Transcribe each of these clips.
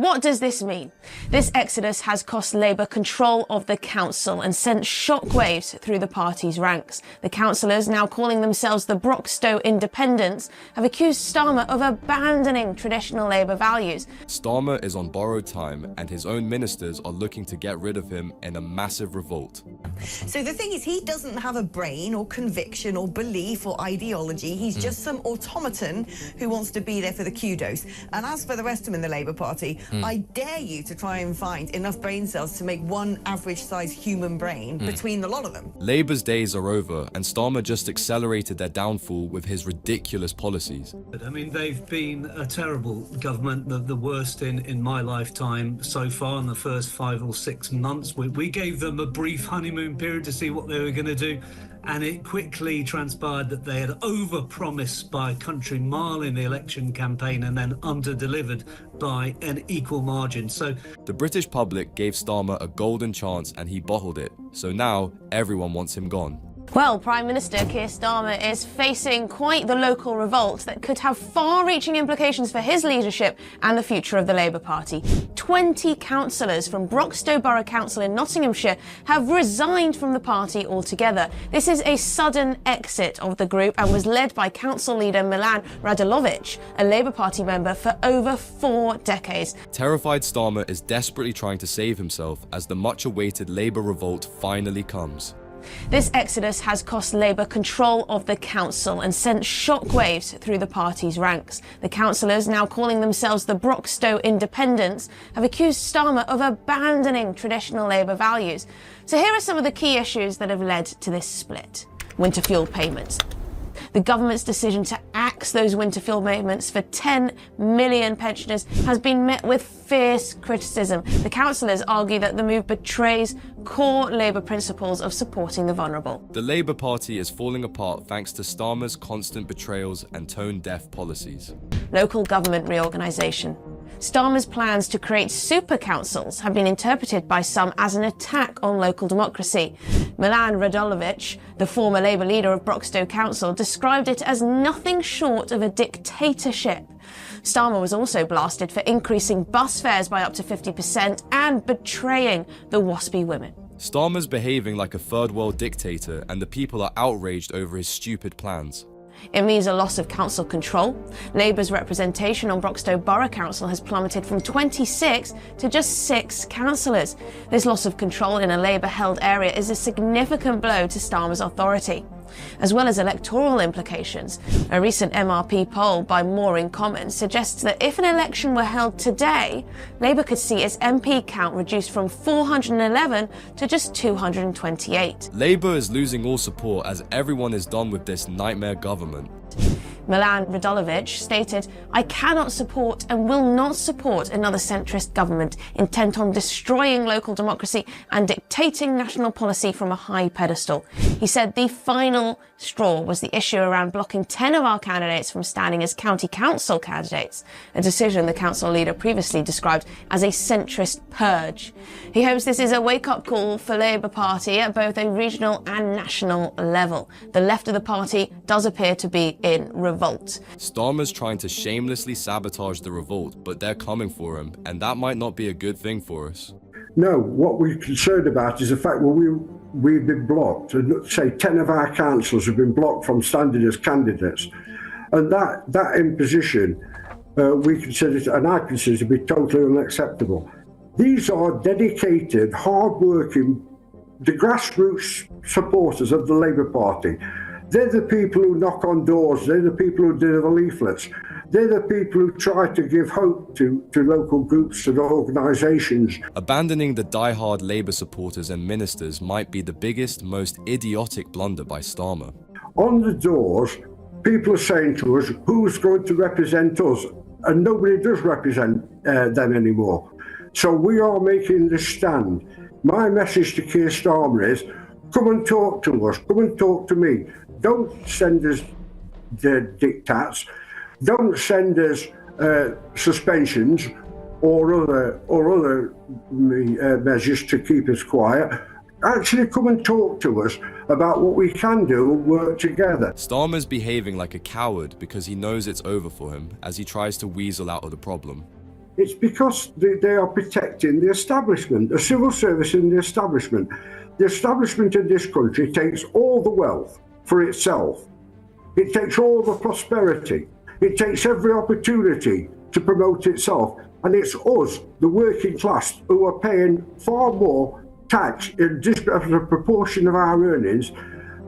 What does this mean? This exodus has cost Labour control of the council and sent shockwaves through the party's ranks. The councillors, now calling themselves the Broxtowe Independents, have accused Starmer of abandoning traditional Labour values. Starmer is on borrowed time, and his own ministers are looking to get rid of him in a massive revolt. So the thing is, he doesn't have a brain or conviction or belief or ideology. He's just some automaton who wants to be there for the kudos. And as for the rest of them in the Labour Party, I dare you to try and find enough brain cells to make one average-sized human brain between the lot of them. Labour's days are over, and Starmer just accelerated their downfall with his ridiculous policies. I mean, they've been a terrible government, the worst in my lifetime so far in the first 5 or 6 months. We gave them a brief honeymoon period to see what they were going to do, and it quickly transpired that they had over-promised by a country mile in the election campaign and then under-delivered by an equal margin. So the British public gave Starmer a golden chance and he bottled it. So now everyone wants him gone. Well, Prime Minister Keir Starmer is facing quite the local revolt that could have far-reaching implications for his leadership and the future of the Labour Party. 20 councillors from Broxtowe Borough Council in Nottinghamshire have resigned from the party altogether. This is a sudden exit of the group and was led by council leader Milan Radulovic, a Labour Party member for over 4 decades. Terrified Starmer is desperately trying to save himself as the much-awaited Labour revolt finally comes. This exodus has cost Labour control of the council and sent shockwaves through the party's ranks. The councillors, now calling themselves the Broxtowe Independents, have accused Starmer of abandoning traditional Labour values. So here are some of the key issues that have led to this split. Winter fuel payments. The government's decision to axe those winter fuel payments for 10 million pensioners has been met with fierce criticism. The councillors argue that the move betrays core Labour principles of supporting the vulnerable. The Labour Party is falling apart thanks to Starmer's constant betrayals and tone-deaf policies. Local government reorganisation. Starmer's plans to create super councils have been interpreted by some as an attack on local democracy. Milan Radulovic, the former Labour leader of Broxtowe Council, described it as nothing short of a dictatorship. Starmer was also blasted for increasing bus fares by up to 50% and betraying the WASPy women. Starmer's behaving like a third world dictator, and the people are outraged over his stupid plans. It means a loss of council control. Labour's representation on Broxtowe Borough Council has plummeted from 26 to just 6 councillors. This loss of control in a Labour-held area is a significant blow to Starmer's authority, as well as electoral implications. A recent MRP poll by More in Commons suggests that if an election were held today, Labour could see its MP count reduced from 411 to just 228. Labour is losing all support as everyone is done with this nightmare government. Milan Radulovic stated, "I cannot support and will not support another centrist government intent on destroying local democracy and dictating national policy from a high pedestal." He said the final straw was the issue around blocking 10 of our candidates from standing as county council candidates, a decision the council leader previously described as a centrist purge. He hopes this is a wake-up call for Labour Party at both a regional and national level. The left of the party does appear to be in revolt. Starmer's trying to shamelessly sabotage the revolt, but they're coming for him, and that might not be a good thing for us. No, what we're concerned about is the fact that we've been blocked, and say 10 of our councillors have been blocked from standing as candidates, and that imposition we consider, and I consider, to be totally unacceptable. These are dedicated, hard-working, the grassroots supporters of the Labour Party. They're the people who knock on doors, they're the people who deliver leaflets, they're the people who try to give hope to local groups and organisations. Abandoning the die-hard Labour supporters and ministers might be the biggest, most idiotic blunder by Starmer. On the doors, people are saying to us, who's going to represent us? And nobody does represent them anymore. So we are making the stand. My message to Keir Starmer is, come and talk to us, come and talk to me. Don't send us the diktats, don't send us suspensions or other measures to keep us quiet. Actually come and talk to us about what we can do and work together. Starmer's behaving like a coward because he knows it's over for him as he tries to weasel out of the problem. It's because they are protecting the establishment, the civil service and the establishment. The establishment in this country takes all the wealth for itself. It takes all the prosperity. It takes every opportunity to promote itself. And it's us, the working class, who are paying far more tax as a proportion of our earnings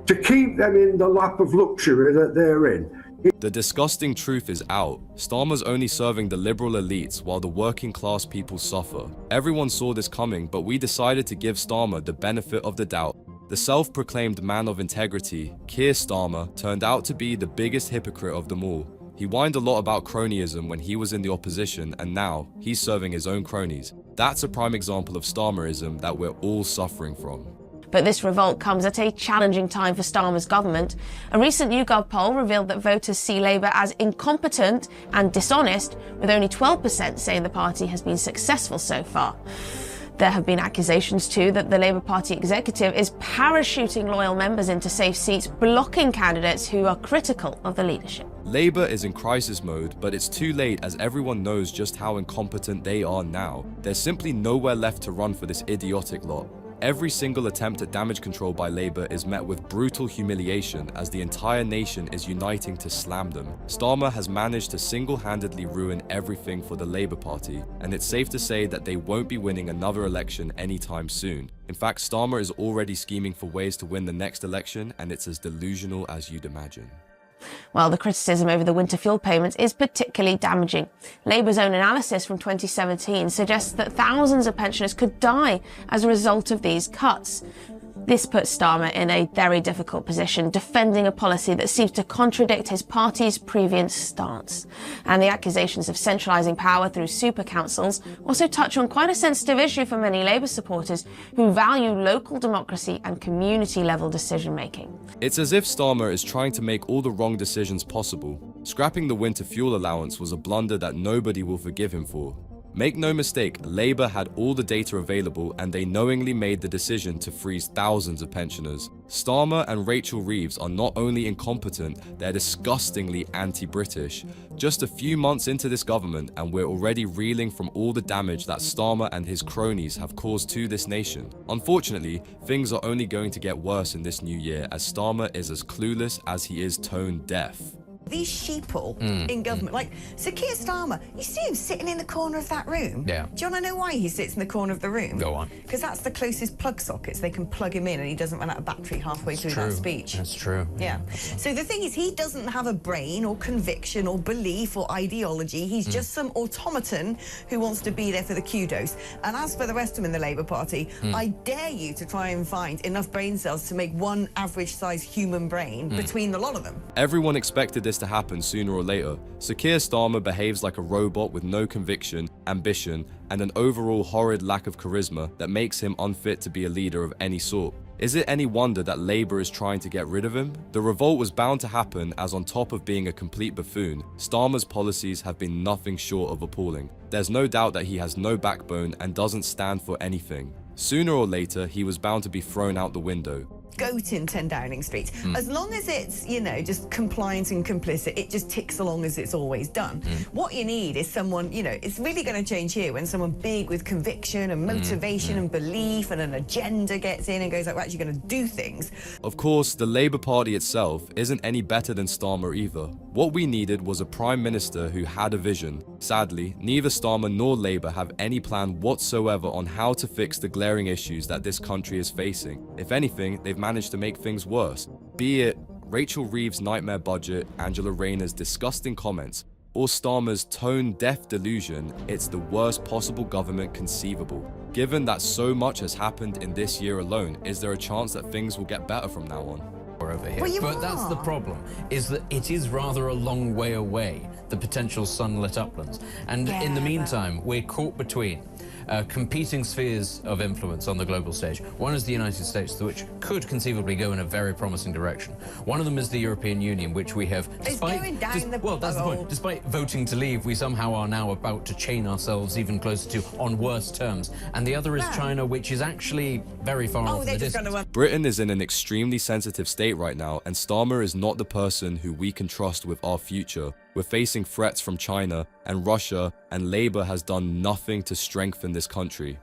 to keep them in the lap of luxury that they're in. The disgusting truth is out. Starmer's only serving the liberal elites while the working class people suffer. Everyone saw this coming, but we decided to give Starmer the benefit of the doubt. The self-proclaimed man of integrity, Keir Starmer, turned out to be the biggest hypocrite of them all. He whined a lot about cronyism when he was in the opposition, and now he's serving his own cronies. That's a prime example of Starmerism that we're all suffering from. But this revolt comes at a challenging time for Starmer's government. A recent YouGov poll revealed that voters see Labour as incompetent and dishonest, with only 12% saying the party has been successful so far. There have been accusations too that the Labour Party executive is parachuting loyal members into safe seats, blocking candidates who are critical of the leadership. Labour is in crisis mode, but it's too late as everyone knows just how incompetent they are now. There's simply nowhere left to run for this idiotic lot. Every single attempt at damage control by Labour is met with brutal humiliation as the entire nation is uniting to slam them. Starmer has managed to single-handedly ruin everything for the Labour Party, and it's safe to say that they won't be winning another election anytime soon. In fact, Starmer is already scheming for ways to win the next election, and it's as delusional as you'd imagine. Well, the criticism over the winter fuel payments is particularly damaging. Labour's own analysis from 2017 suggests that thousands of pensioners could die as a result of these cuts. This puts Starmer in a very difficult position, defending a policy that seems to contradict his party's previous stance. And the accusations of centralising power through super councils also touch on quite a sensitive issue for many Labour supporters who value local democracy and community-level decision-making. It's as if Starmer is trying to make all the wrong decisions possible. Scrapping the winter fuel allowance was a blunder that nobody will forgive him for. Make no mistake, Labour had all the data available and they knowingly made the decision to freeze thousands of pensioners. Starmer and Rachel Reeves are not only incompetent, they're disgustingly anti-British. Just a few months into this government and we're already reeling from all the damage that Starmer and his cronies have caused to this nation. Unfortunately, things are only going to get worse in this new year as Starmer is as clueless as he is tone deaf. These sheeple in government, like Sir Keir Starmer, you see him sitting in the corner of that room? Yeah. Do you want to know why he sits in the corner of the room? Go on. Because that's the closest plug sockets. They can plug him in and he doesn't run out of battery halfway through that speech. That's true. Yeah. So the thing is, he doesn't have a brain or conviction or belief or ideology. He's just some automaton who wants to be there for the kudos. And as for the rest of them in the Labour Party, I dare you to try and find enough brain cells to make one average-sized human brain between the lot of them. Everyone expected this to happen sooner or later. Sir Keir Starmer behaves like a robot with no conviction, ambition, and an overall horrid lack of charisma that makes him unfit to be a leader of any sort. Is it any wonder that Labour is trying to get rid of him? The revolt was bound to happen as on top of being a complete buffoon, Starmer's policies have been nothing short of appalling. There's no doubt that he has no backbone and doesn't stand for anything. Sooner or later, he was bound to be thrown out the window. Goat in 10 Downing Street. As long as it's, you know, just compliant and complicit, it just ticks along as it's always done. What you need is someone, you know, it's really going to change here when someone big with conviction and motivation and belief and an agenda gets in and goes like, we're actually going to do things. Of course, the Labour Party itself isn't any better than Starmer either. What we needed was a Prime Minister who had a vision. Sadly, neither Starmer nor Labour have any plan whatsoever on how to fix the glaring issues that this country is facing. If anything, they've managed to make things worse. Be it Rachel Reeves' nightmare budget, Angela Rayner's disgusting comments, or Starmer's tone-deaf delusion, it's the worst possible government conceivable. Given that so much has happened in this year alone, is there a chance that things will get better from now on? Over here. Well, but that's the problem, is that it is rather a long way away, the potential sunlit uplands. And in the meantime, we're caught between competing spheres of influence on the global stage. One is the United States, which could conceivably go in a very promising direction. One of them is the European Union, which we have, despite that's the point. Despite voting to leave, we somehow are now about to chain ourselves even closer to on worse terms. And the other is China, which is actually very far off in the distance. Britain is in an extremely sensitive state right now, and Starmer is not the person who we can trust with our future. We're facing threats from China and Russia, and Labour has done nothing to strengthen this country.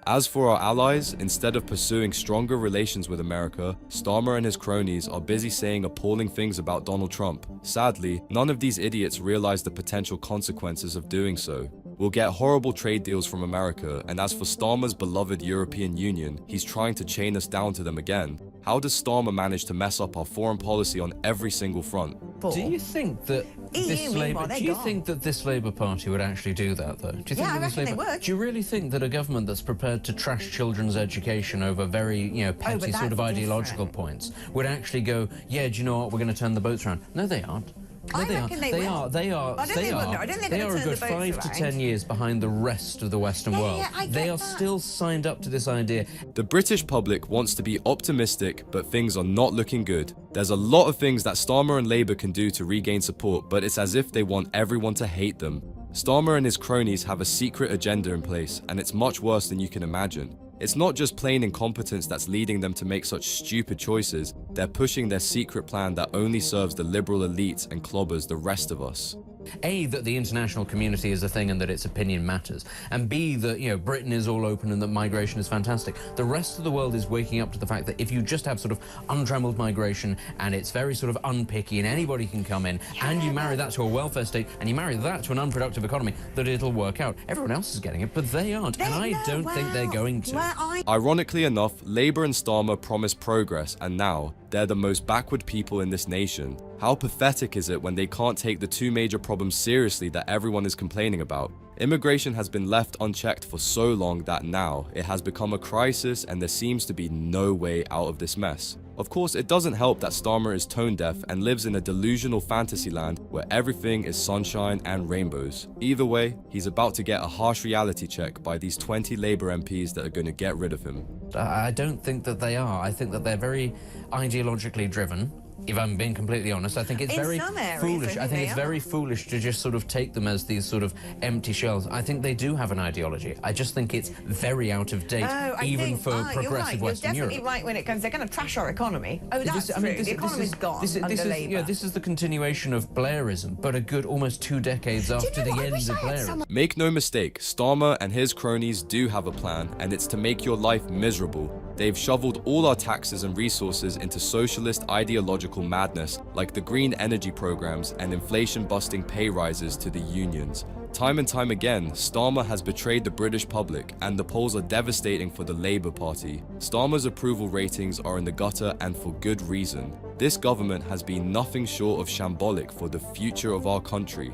As for our allies, instead of pursuing stronger relations with America, Starmer and his cronies are busy saying appalling things about Donald Trump. Sadly, none of these idiots realize the potential consequences of doing so. We'll get horrible trade deals from America, and as for Starmer's beloved European Union, he's trying to chain us down to them again. How does Starmer manage to mess up our foreign policy on every single front? Do you think that this Labour Party would actually do that, though? Do you think I reckon they would. Do you really think that a government that's prepared to trash children's education over very, petty sort of ideological points would actually go, yeah, do you know what, we're going to turn the boats around? No, they aren't. No, I reckon they will. They are a good 5 to 10 years behind the rest of the Western world. They are still signed up to this idea. The British public wants to be optimistic, but things are not looking good. There's a lot of things that Starmer and Labour can do to regain support, but it's as if they want everyone to hate them. Starmer and his cronies have a secret agenda in place, and it's much worse than you can imagine. It's not just plain incompetence that's leading them to make such stupid choices, they're pushing their secret plan that only serves the liberal elites and clobbers the rest of us. A, that the international community is a thing and that its opinion matters. And B, that, Britain is all open and that migration is fantastic. The rest of the world is waking up to the fact that if you just have sort of untrammeled migration and it's very sort of unpicky and anybody can come in, and you marry that to a welfare state and you marry that to an unproductive economy, that it'll work out. Everyone else is getting it, but they aren't. And I don't think they're going to. Ironically enough, Labour and Starmer promised progress, and now they're the most backward people in this nation. How pathetic is it when they can't take the two major problems seriously that everyone is complaining about? Immigration has been left unchecked for so long that now it has become a crisis and there seems to be no way out of this mess. Of course, it doesn't help that Starmer is tone deaf and lives in a delusional fantasy land where everything is sunshine and rainbows. Either way, he's about to get a harsh reality check by these 20 Labour MPs that are going to get rid of him. I don't think that they are. I think that they're very ideologically driven. If I'm being completely honest, I think it's very foolish. I think it's very foolish to just sort of take them as these sort of empty shells. I think they do have an ideology. I just think it's very out of date, even for progressive Western Europe. You're definitely right when it comes. They're going to trash our economy. Oh, that's true. The economy's gone under Labour. Yeah, this is the continuation of Blairism, but a good almost 2 decades after the end of Blairism. Make no mistake, Starmer and his cronies do have a plan, and it's to make your life miserable. They've shoveled all our taxes and resources into socialist ideological madness, like the green energy programs and inflation-busting pay rises to the unions. Time and time again, Starmer has betrayed the British public, and the polls are devastating for the Labour Party. Starmer's approval ratings are in the gutter, and for good reason. This government has been nothing short of shambolic for the future of our country.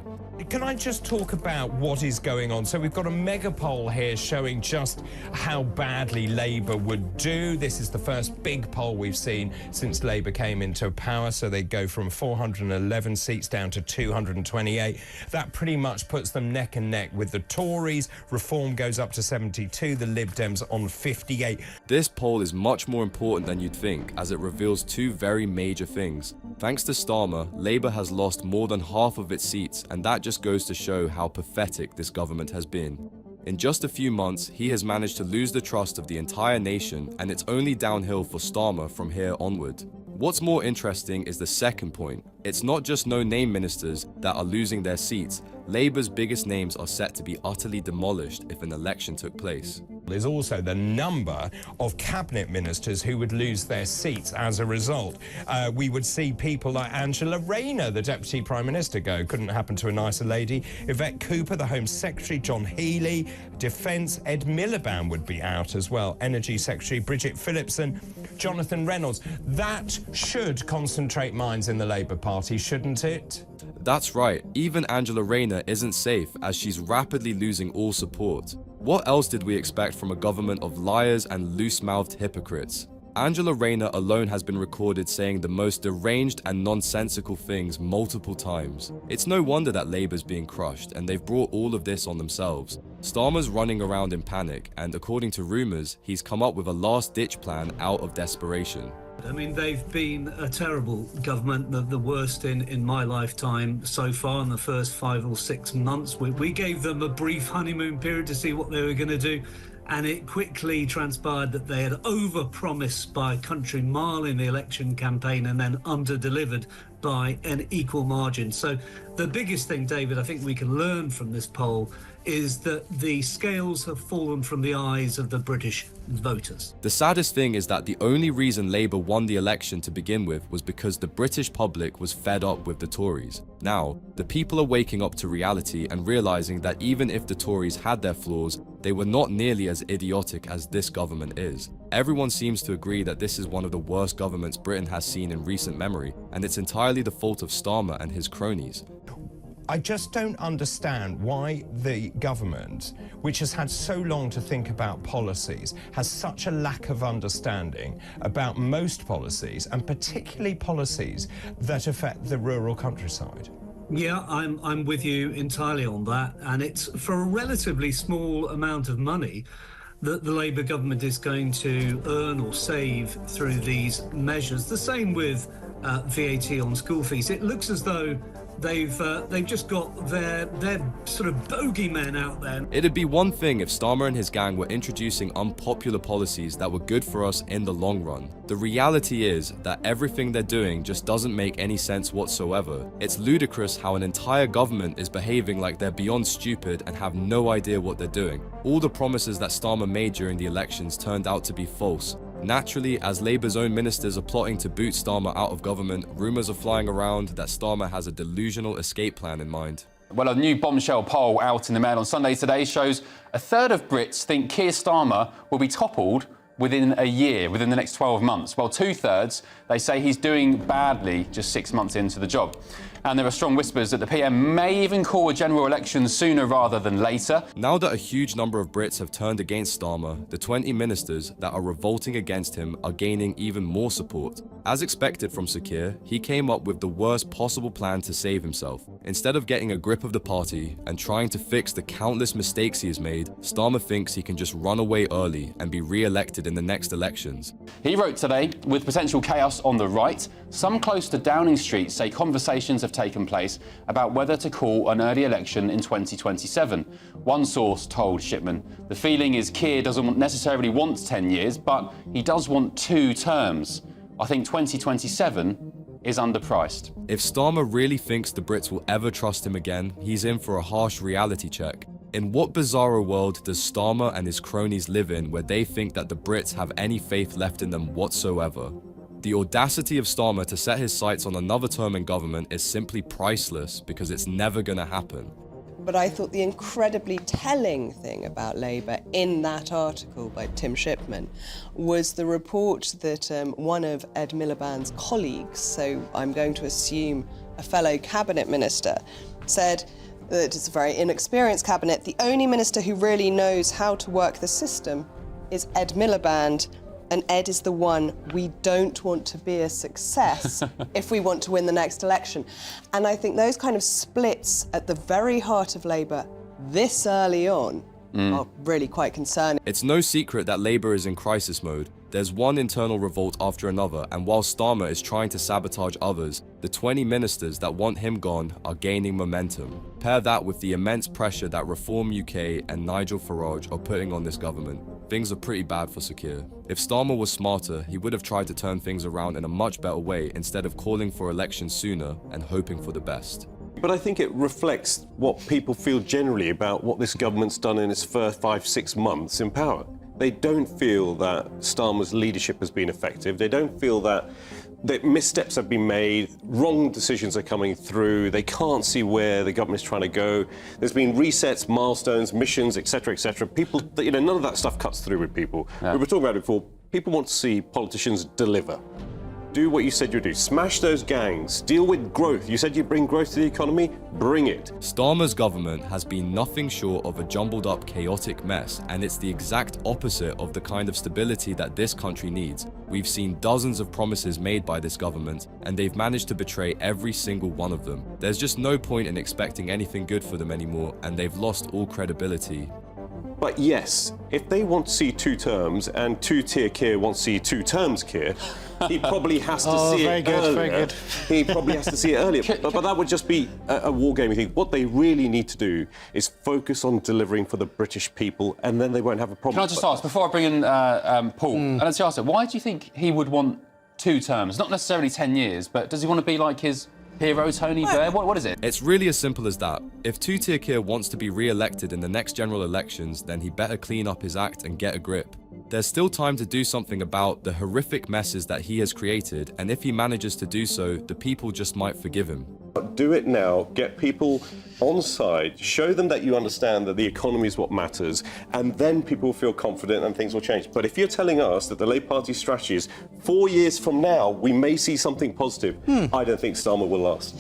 Can I just talk about what is going on? So we've got a mega poll here showing just how badly Labour would do. This is the first big poll we've seen since Labour came into power. So they go from 411 seats down to 228. That pretty much puts them neck and neck with the Tories. Reform goes up to 72, the Lib Dems on 58. This poll is much more important than you'd think, as it reveals two very major things. Thanks to Starmer, Labour has lost more than half of its seats, and that just goes to show how pathetic this government has been. In just a few months, he has managed to lose the trust of the entire nation, and it's only downhill for Starmer from here onward. What's more interesting is the second point. It's not just no-name ministers that are losing their seats. Labour's biggest names are set to be utterly demolished if an election took place. There's also the number of cabinet ministers who would lose their seats as a result. We would see people like Angela Rayner, the Deputy Prime Minister, go. Couldn't happen to a nicer lady. Yvette Cooper, the Home Secretary, John Healey. Defence, Ed Miliband would be out as well. Energy Secretary, Bridget Phillipson. Jonathan Reynolds. That should concentrate minds in the Labour Party, shouldn't it? That's right, even Angela Rayner isn't safe as she's rapidly losing all support. What else did we expect from a government of liars and loose-mouthed hypocrites? Angela Rayner alone has been recorded saying the most deranged and nonsensical things multiple times. It's no wonder that Labour's being crushed, and they've brought all of this on themselves. Starmer's running around in panic, and according to rumours, he's come up with a last-ditch plan out of desperation. I mean, they've been a terrible government, the worst in my lifetime so far in the first 5 or 6 months. We gave them a brief honeymoon period to see what they were going to do, and it quickly transpired that they had over-promised by a country mile in the election campaign and then under-delivered by an equal margin. So The biggest thing, David, I think we can learn from this poll is that the scales have fallen from the eyes of the British voters. The saddest thing is that the only reason Labour won the election to begin with was because the British public was fed up with the Tories. Now, the people are waking up to reality and realising that even if the Tories had their flaws, they were not nearly as idiotic as this government is. Everyone seems to agree that this is one of the worst governments Britain has seen in recent memory, and it's entirely the fault of Starmer and his cronies. I just don't understand why the government, which has had so long to think about policies, has such a lack of understanding about most policies, and particularly policies that affect the rural countryside. Yeah, I'm with you entirely on that, and it's for a relatively small amount of money that the Labour government is going to earn or save through these measures. The same with VAT on school fees. It looks as though they've just got their sort of bogeymen out there. It'd be one thing if Starmer and his gang were introducing unpopular policies that were good for us in the long run. The reality is that everything they're doing just doesn't make any sense whatsoever. It's ludicrous how an entire government is behaving like they're beyond stupid and have no idea what they're doing. All the promises that Starmer made during the elections turned out to be false. Naturally, as Labour's own ministers are plotting to boot Starmer out of government, rumours are flying around that Starmer has a delusional escape plan in mind. Well, a new bombshell poll out in the Mail on Sunday today shows a third of Brits think Keir Starmer will be toppled within a year, within the next 12 months, while two-thirds, they say he's doing badly just 6 months into the job. And there are strong whispers that the PM may even call a general election sooner rather than later. Now that a huge number of Brits have turned against Starmer, the 20 ministers that are revolting against him are gaining even more support. As expected from Sir Keir, he came up with the worst possible plan to save himself. Instead of getting a grip of the party and trying to fix the countless mistakes he has made, Starmer thinks he can just run away early and be re-elected in the next elections. He wrote today, with potential chaos on the right, some close to Downing Street say conversations have taken place about whether to call an early election in 2027. One source told Shipman, the feeling is Keir doesn't necessarily want 10 years, but he does want 2 terms. I think 2027 is underpriced. If Starmer really thinks the Brits will ever trust him again, he's in for a harsh reality check. In what bizarro world does Starmer and his cronies live in where they think that the Brits have any faith left in them whatsoever? The audacity of Starmer to set his sights on another term in government is simply priceless because it's never going to happen. But I thought the incredibly telling thing about Labour in that article by Tim Shipman was the report that one of Ed Miliband's colleagues, so I'm going to assume a fellow cabinet minister, said that it's a very inexperienced cabinet. The only minister who really knows how to work the system is Ed Miliband, and Ed is the one we don't want to be a success if we want to win the next election. And I think those kind of splits at the very heart of Labour this early on are really quite concerning. It's no secret that Labour is in crisis mode. There's one internal revolt after another, and while Starmer is trying to sabotage others, the 20 ministers that want him gone are gaining momentum. Pair that with the immense pressure that Reform UK and Nigel Farage are putting on this government. Things are pretty bad for Sir Keir. If Starmer was smarter, he would have tried to turn things around in a much better way instead of calling for elections sooner and hoping for the best. But I think it reflects what people feel generally about what this government's done in its first 5-6 months in power. They don't feel that Starmer's leadership has been effective. They don't feel that missteps have been made, wrong decisions are coming through, they can't see where the government is trying to go. There's been resets, milestones, missions, etc., etc. People, none of that stuff cuts through with people. Yeah. We were talking about it before. People want to see politicians deliver. Do what you said you'd do. Smash those gangs. Deal with growth. You said you'd bring growth to the economy. Bring it. Starmer's government has been nothing short of a jumbled up, chaotic mess, and it's the exact opposite of the kind of stability that this country needs. We've seen dozens of promises made by this government, and they've managed to betray every single one of them. There's just no point in expecting anything good for them anymore, and they've lost all credibility. But yes, if they want to see 2 terms and two-tier Keir wants to see 2 terms Keir, he probably has to see it earlier. Very good. He probably has to see it earlier. But that would just be a wargaming thing. What they really need to do is focus on delivering for the British people, and then they won't have a problem. Can I just ask, before I bring in Paul, and let's ask him, why do you think he would want 2 terms? Not necessarily 10 years, but does he want to be like his Hero Tony Blair? What is it? It's really as simple as that. If Two-Tier Keir wants to be re-elected in the next general elections, then he better clean up his act and get a grip. There's still time to do something about the horrific messes that he has created, and if he manages to do so, the people just might forgive him. Do it now, get people on side, show them that you understand that the economy is what matters, and then people will feel confident and things will change. But if you're telling us that the Labour Party strategy is 4 years from now, we may see something positive, I don't think Starmer will last.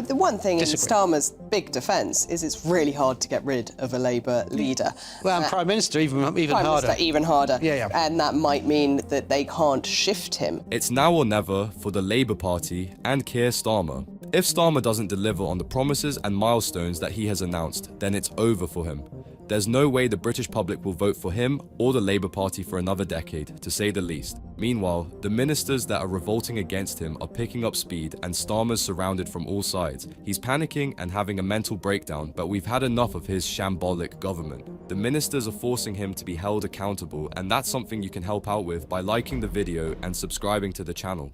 The one thing in Starmer's big defence is it's really hard to get rid of a Labour leader. Well, and Prime Minister, even Prime harder. Minister, even harder. Yeah. And that might mean that they can't shift him. It's now or never for the Labour Party and Keir Starmer. If Starmer doesn't deliver on the promises and milestones that he has announced, then it's over for him. There's no way the British public will vote for him or the Labour Party for another decade, to say the least. Meanwhile, the ministers that are revolting against him are picking up speed and Starmer's surrounded from all sides. He's panicking and having a mental breakdown, but we've had enough of his shambolic government. The ministers are forcing him to be held accountable, and that's something you can help out with by liking the video and subscribing to the channel.